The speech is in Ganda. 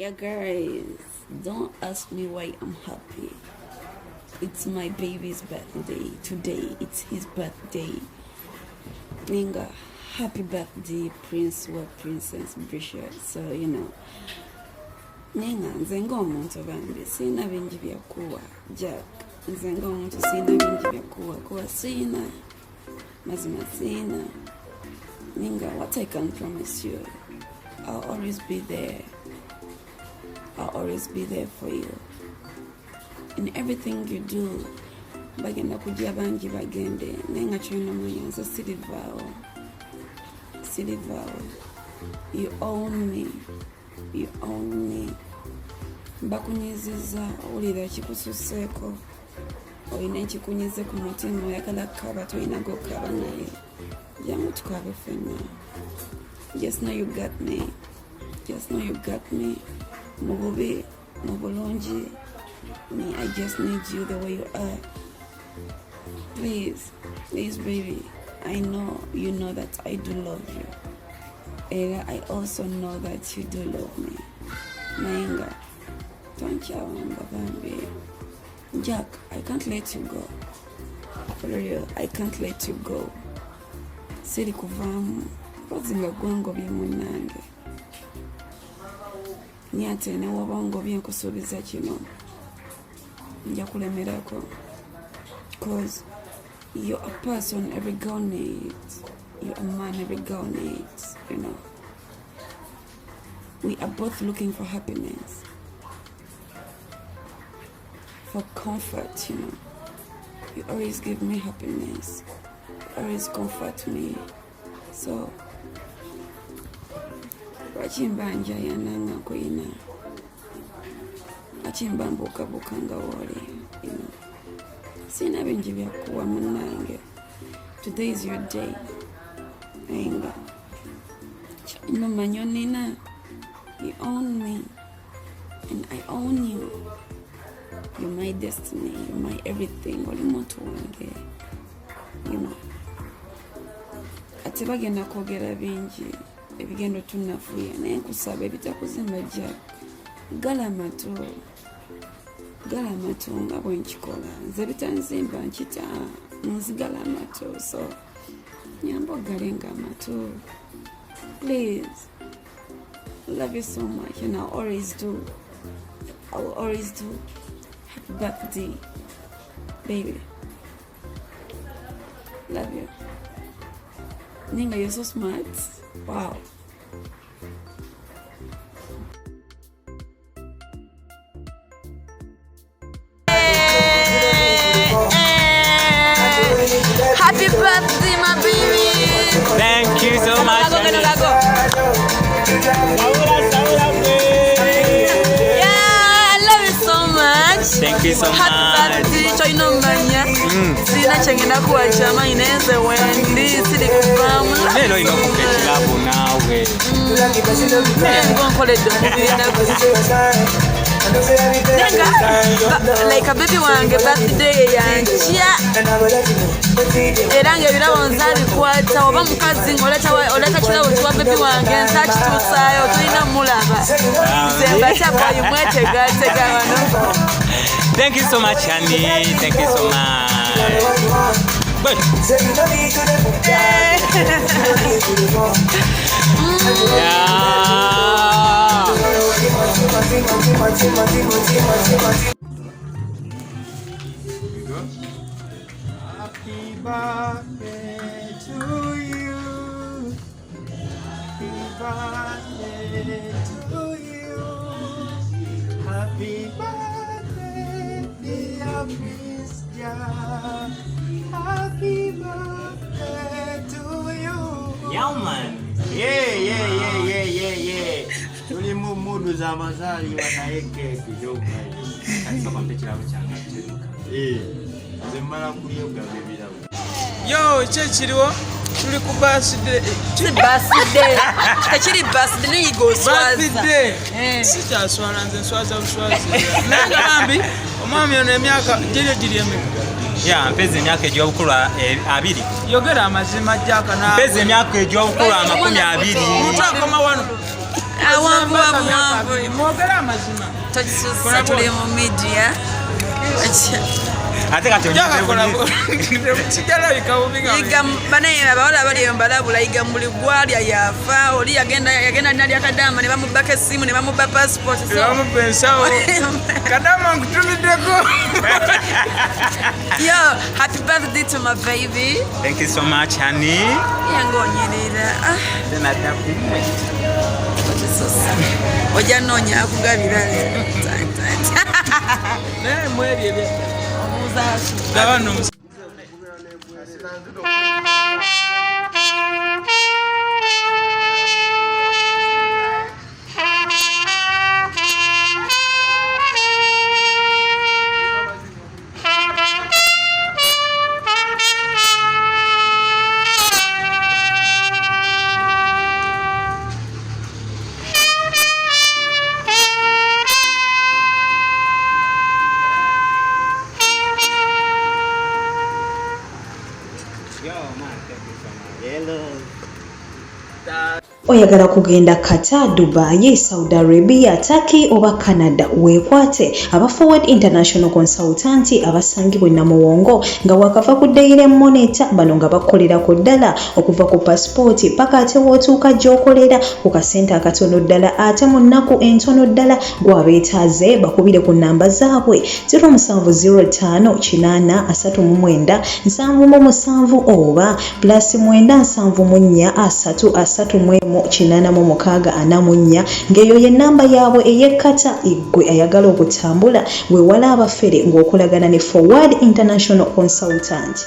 Yeah, guys, don't ask me why I'm happy. It's my baby's birthday today. It's his birthday. Ninga, happy birthday, Prince or Princess Brisher. So, you know. Ninga, nzenga omuntu bambi. Sina bingi bya kuwa. Jack, nzenga omuntu sina bingi bya kuwa. Kuwa sina. Mazima sina. Ninga, what I can promise you, I'll always be there. I'll always be there for you. In everything you do, bagenda kujja bangi bagende. Nenga chino muyanza silivao. You own me. You own me. Bakunyiziza ulira kikususeko. Oyina kikunyize ku mutima oyagala kaba toyina gokaba naye. Jangu tukabe fenna. Just know you got me. Just know you got me. Mububi, mubulonji. Me, I just need you the way you are. Please, please, baby. I know you know that I do love you. And I also know that you do love me. Nainga, don't you bambi. Jack, I can't let you go. For real, I can't let you go. Siri kuvamu, kozinga gwango bya munange. Nyate ne wabongo bya nkusubiza kino. Nja kulemerako. Cause you're a person every girl needs. You're a man every girl needs, you know. We are both looking for happiness. For comfort, you know. You always give me happiness. You always comfort me. So, wachimbanja yananga kuina. Achimbambuka bukanga wole, you know. Sina bingi bya kuwa munange. Today is your day. Ainga. No manyonina. You own me. And I own you. You're my destiny. You're my everything. Oli muntu wange. You know. Ate bagenda kwogera bingi. Ebigendo tunafuya. Naye nkusaba ebitakuzimba Jack. Gala mato nga bwenkikola. Nze bitanzimba nkita. Nzigala mato. So, nyambo galenga mato. Please. I love you so much and I'll always do. I will always do. Happy birthday, baby. Love you. Ninga, you're so smart. Wow. Happy birthday, my baby. Thank you so much. Thank you so much. Happy birthday, choino mbanya. Sina chengenda kuwachama ineze wendi sili kufamu. Lelo inokukechilabo nawe. Akoledde like a baby wange birthday yanjia. Era ng'ebirabo nzabikwata oba mukazi ng'oleta kirabo kiwa baby wange nzakituusaayo tulina mulaba. Nze mbakyapa yimwetegatega wano. Thank you so much, honey. Thank you so much. Good. Happy birthday to you. Happy birthday to you. Happy birthday, dear Miss Jack. Happy birthday to you. Yeah, man. Yeah. Tuli mu mudu za mazali wanaye keki joka. Kanisa kwa mpechilabo changa. Zemala kuliyoga bebira. Yo, chechiriwo tuli ku birthday. Birthday. Kachiri birthday ni go swaza. Birthday. Sita swala nze swaza uswazi. Nanga bambi, omwami ono emyaka giri emeka. Ya, mpezi emyaka egy'obukulu 2. Yogera amazima Jack na. Mpezi emyaka egy'obukulu 20. Mutakoma wano. mwogere amazima tokisusa tuli mu media ate kati yiga banaye abawala bali mbalabula yiga muli gwalya yafa oli yagenda nali akadama ne bamubaka essimu ne bamuba passport bamubba ensawo kadama nkutumiddeko. Yo, happy birthday to my baby. Thank you so much, honey. Yangonyerera. Then I tap Oja nonya akugabira. naye mweri ebyo Omuzaasi. gabano Oyagala kugenda Qatar, Dubai, Saudi Arabia, Turkey oba Canada weekwate aba Forward International Consultant abasangibwa Namuwongo nga wakava ku Daily Monitor bano nga bakolera ku ddala okuva ku passport paka ate wootuuka gy'okolera ku kasente akatono ddala ate mu nnaku entono ddala gwabeetaaze bakubire ku nnamba zaabwe 0705839777 oba +9743384 ng'eyo ye nnamba yaabwe ey'ekkata eggwe ayagala okutambula weewala abafere ng'okolagana ne Forward International Consultant.